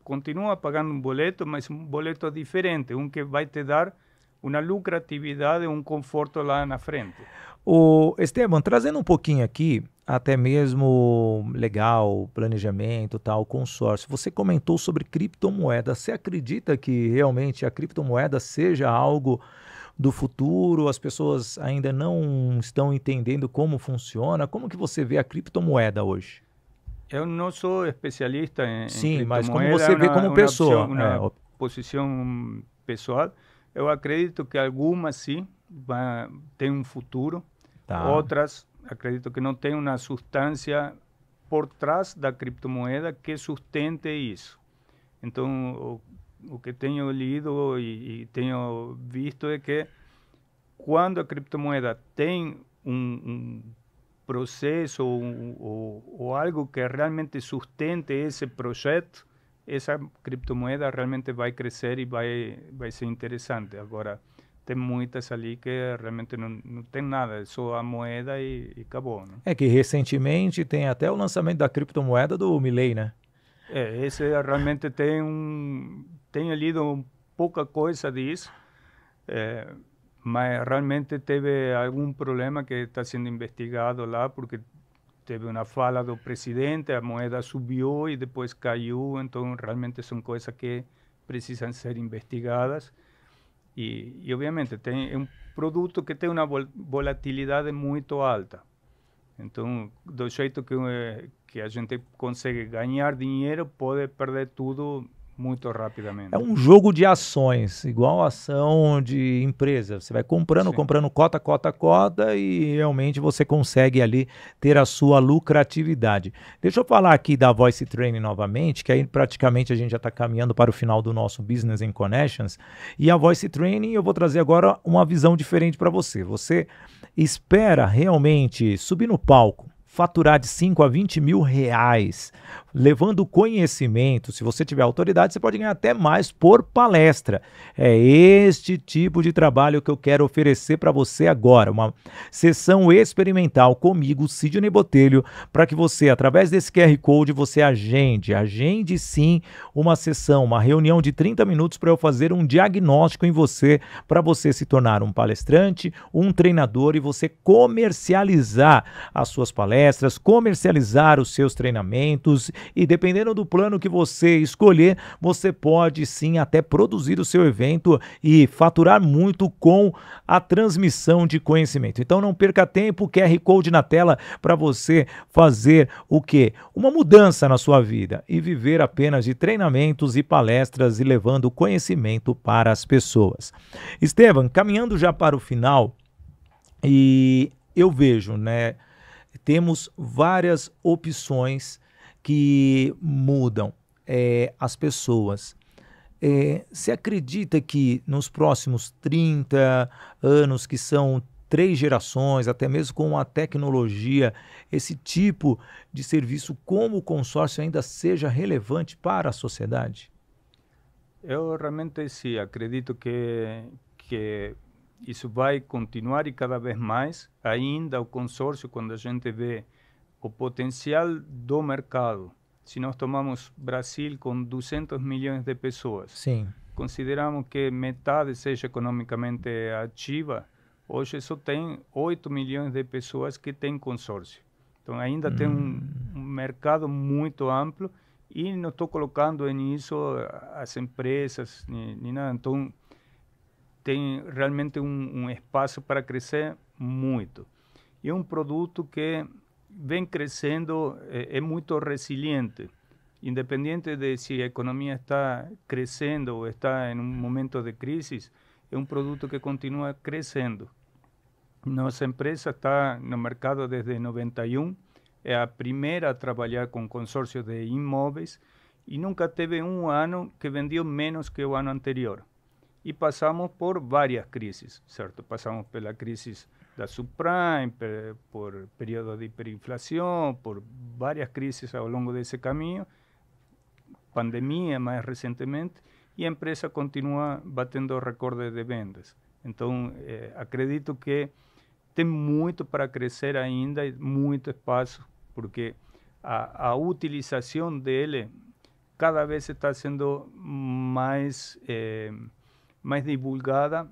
Speaker 2: continua pagando um boleto, mas um boleto diferente, um que vai te dar uma lucratividade, um conforto lá na frente.
Speaker 1: O Esteban, trazendo um pouquinho aqui, até mesmo legal, planejamento, tal, consórcio. Você comentou sobre criptomoeda. Você acredita que realmente a criptomoeda seja algo do futuro? As pessoas ainda não estão entendendo como funciona. Como que você vê a criptomoeda hoje?
Speaker 2: Eu não sou especialista em
Speaker 1: Sim,
Speaker 2: criptomoeda.
Speaker 1: mas como você vê como pessoa.
Speaker 2: Uma posição pessoal. Eu acredito que algumas sim têm um futuro.
Speaker 1: Tá.
Speaker 2: Outras, acredito que não tem uma substância por trás da criptomoeda que sustente isso. Então, o que tenho lido e tenho visto é que quando a criptomoeda tem um processo ou algo que realmente sustente esse projeto, essa criptomoeda realmente vai crescer e vai ser interessante. Agora, tem muitas ali que realmente não tem nada, é só a moeda e acabou. Né?
Speaker 1: É que recentemente tem até o lançamento da criptomoeda do Milei, né?
Speaker 2: Esse realmente tenho lido pouca coisa disso, mas realmente teve algum problema que está sendo investigado lá, porque teve uma fala do presidente, a moeda subiu e depois caiu, então realmente são coisas que precisam ser investigadas. E obviamente é um produto que tem uma volatilidade muito alta. Então, do jeito que a gente consegue ganhar dinheiro, pode perder tudo muito rapidamente.
Speaker 1: É um jogo de ações, igual ação de empresa. Você vai comprando, comprando cota, e realmente você consegue ali ter a sua lucratividade. Deixa eu falar aqui da Voice Training novamente, que aí praticamente a gente já está caminhando para o final do nosso Business and Connections. E a Voice Training eu vou trazer agora uma visão diferente para você. Você espera realmente subir no palco, faturar de 5 a 20 mil reais, levando conhecimento. Se você tiver autoridade, você pode ganhar até mais por palestra. É este tipo de trabalho que eu quero oferecer para você agora. Uma sessão experimental comigo, Sidney Botelho, para que você, através desse QR Code, você agende sim uma sessão, uma reunião de 30 minutos para eu fazer um diagnóstico em você, para você se tornar um palestrante, um treinador e você comercializar as suas palestras, palestras, comercializar os seus treinamentos e dependendo do plano que você escolher, você pode sim até produzir o seu evento e faturar muito com a transmissão de conhecimento. Então não perca tempo, QR Code na tela para você fazer o quê? Uma mudança na sua vida e viver apenas de treinamentos e palestras e levando conhecimento para as pessoas. Esteban, caminhando já para o final, e eu vejo, né, temos várias opções que mudam as pessoas. Você acredita que nos próximos 30 anos, que são 3 gerações, até mesmo com a tecnologia, esse tipo de serviço como o consórcio ainda seja relevante para a sociedade?
Speaker 2: Eu realmente sim, acredito que isso vai continuar e cada vez mais. Ainda o consórcio, quando a gente vê o potencial do mercado, se nós tomamos Brasil com 200 milhões de pessoas,
Speaker 1: Sim.
Speaker 2: consideramos que metade seja economicamente ativa, hoje só tem 8 milhões de pessoas que têm consórcio. Então ainda tem um mercado muito amplo e não estou colocando nisso as empresas nem nada. Então tem realmente um espaço para crescer muito. E é um produto que vem crescendo, é muito resiliente. Independente de se a economia está crescendo ou está em um momento de crise, é um produto que continua crescendo. Nossa empresa está no mercado desde 91, é a primeira a trabalhar com consórcio de imóveis e nunca teve um ano que vendeu menos que o ano anterior. E passamos por várias crises, certo? Passamos pela crise da subprime, por período de hiperinflação, por várias crises ao longo desse caminho, pandemia mais recentemente, e a empresa continua batendo recordes de vendas. Então, acredito que tem muito para crescer ainda, muito espaço, porque a utilização dele cada vez está sendo mais divulgada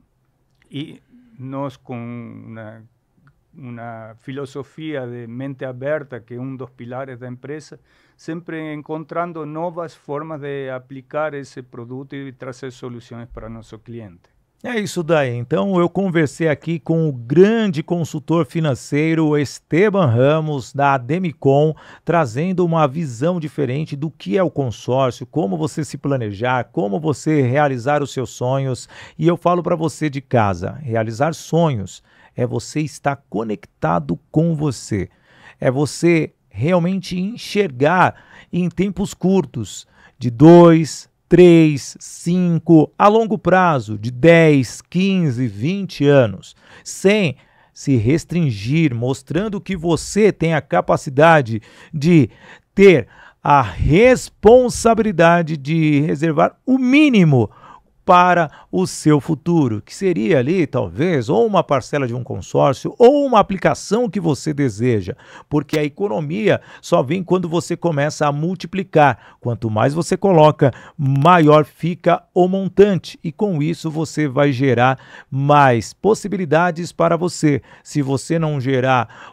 Speaker 2: e nós com uma filosofia de mente aberta, que é um dos pilares da empresa, sempre encontrando novas formas de aplicar esse produto e trazer soluções para nosso cliente.
Speaker 1: É isso daí. Então eu conversei aqui com o grande consultor financeiro Esteban Ramos da Ademicon, trazendo uma visão diferente do que é o consórcio, como você se planejar, como você realizar os seus sonhos. E eu falo para você de casa, realizar sonhos é você estar conectado com você. É você realmente enxergar em tempos curtos, de 2, 3, 5, a longo prazo, de 10, 15, 20 anos, sem se restringir, mostrando que você tem a capacidade de ter a responsabilidade de reservar o mínimo para o seu futuro, que seria ali talvez ou uma parcela de um consórcio ou uma aplicação que você deseja, porque a economia só vem quando você começa a multiplicar. Quanto mais você coloca, maior fica o montante e com isso você vai gerar mais possibilidades para você. Se você não gerar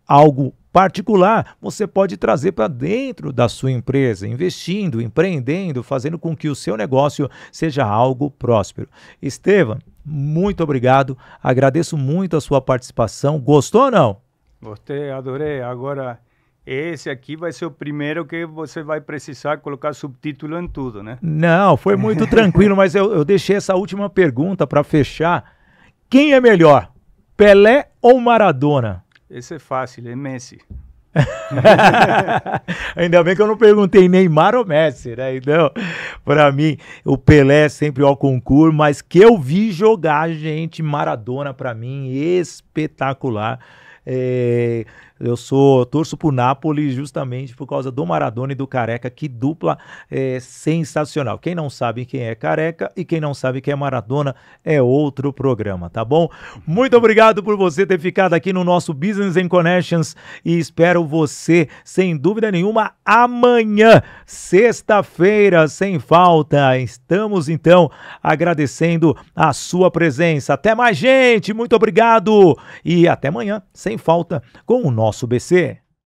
Speaker 1: algo particular, você pode trazer para dentro da sua empresa, investindo, empreendendo, fazendo com que o seu negócio seja algo próspero. Esteban, muito obrigado, agradeço muito a sua participação. Gostou ou não?
Speaker 2: Gostei, adorei. Agora, esse aqui vai ser o primeiro que você vai precisar colocar subtítulo em tudo, né?
Speaker 1: Não, foi muito tranquilo, mas eu deixei essa última pergunta para fechar. Quem é melhor, Pelé ou Maradona?
Speaker 2: Esse é fácil, é Messi.
Speaker 1: Ainda bem que eu não perguntei Neymar ou Messi, né? Então, para mim, o Pelé é sempre ao concurso, mas que eu vi jogar, gente, Maradona para mim, espetacular. Eu torço pro Napoli justamente por causa do Maradona e do Careca, que dupla sensacional. Quem não sabe quem é Careca e quem não sabe quem é Maradona é outro programa, tá bom? Muito obrigado por você ter ficado aqui no nosso Business and Connections e espero você, sem dúvida nenhuma, amanhã, sexta-feira, sem falta. Estamos então agradecendo a sua presença. Até mais, gente, muito obrigado e até amanhã, sem falta, com o nosso nosso BC.